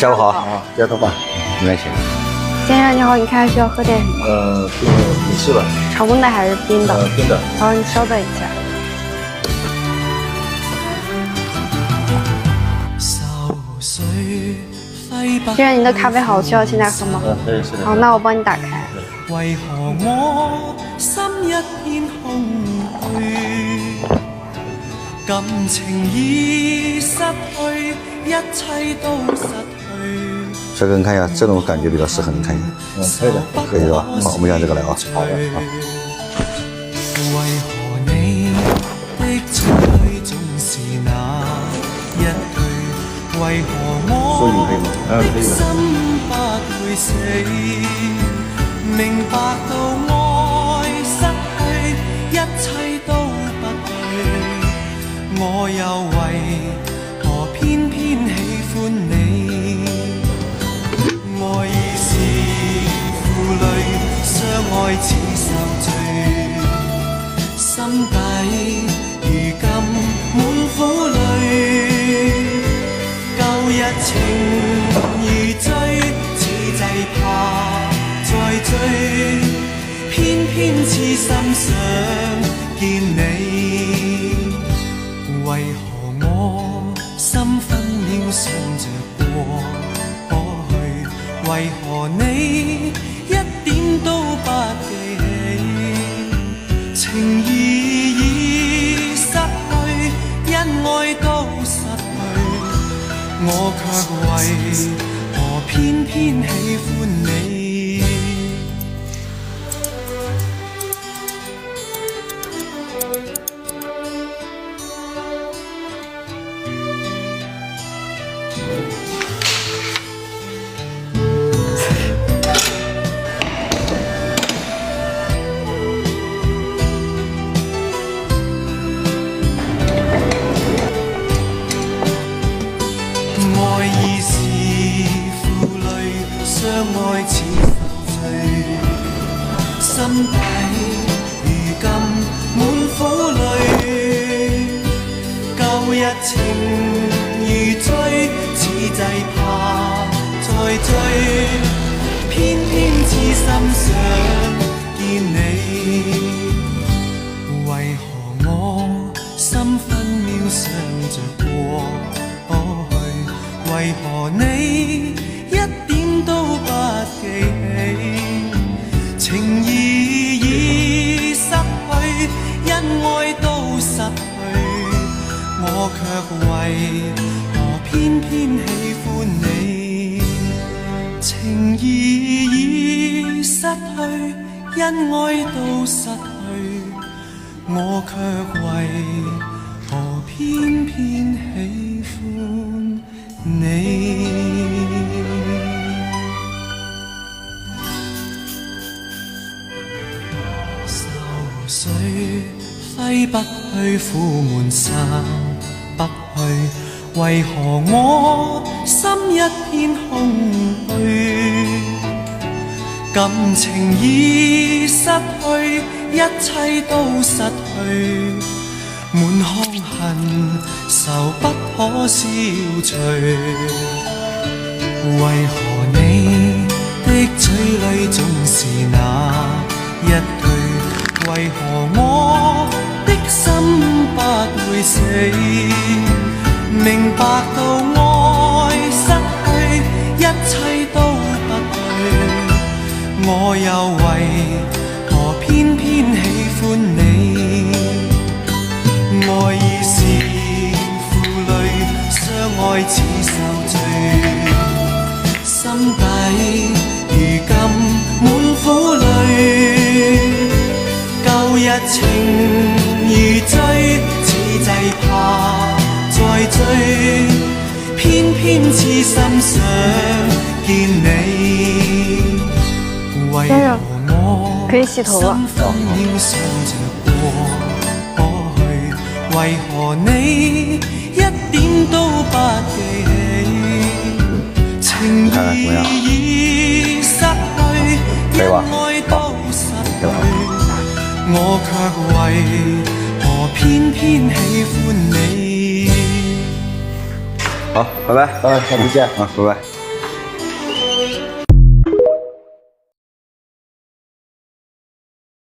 下午好。啊，剪头发。没关系。先生你好，你看需要喝点什么？这个美式吧。常温的还是冰的？冰的。好，你稍等一下。先生，您的咖啡好，需要现在喝吗？可以，是的。好，那我帮你打开。为何我心一片空虚？感情已失去，一切都失去。帅哥，你看一下，这种感觉比较适合你看一下。可以的，可以是吧？好，我们用这个来啊。好的，好。为何你的嘴里總是那一句？為何我的心不會死？明白到愛失去，一切都不對，我又為何偏偏喜歡你？愛已是負累，相愛似受罪，心底如今滿苦淚。舊日情如醉，此際怕再追，偏偏痴心想見你。為何我心分秒想着過去？為何你一點都不記起？情義已失去，恩愛都失去，我卻為何偏偏喜歡你？愛已是負累，相愛似受罪，心底如今滿苦淚。舊日情如醉，此際怕再追，偏偏痴心想見你。為何我心分秒想着過去？為何你一點都不記起？情義已失去，恩愛都失去，我卻為何偏偏喜歡你？情義已失去，恩愛都失去，我卻為何偏偏喜歡你？愁緒揮不去，苦悶散不去，為何我心一片空虛？感情已失去，一切都失去，滿腔恨愁不可消除。為何你的嘴裏總是那一句？為何我的心不會死？明白到愛失去，一切都不對，我又為何偏偏喜歡你？愛已是負累，相愛似受罪，心底如今滿苦淚。舊日情如醉，此際怕再追，偏偏痴心想見你。為何我可以洗頭了。心分秒想着過去？為何你一點都不記起？情義已失去，恩愛都失去，我卻為何偏偏喜歡你？好，拜拜，下次見。拜拜。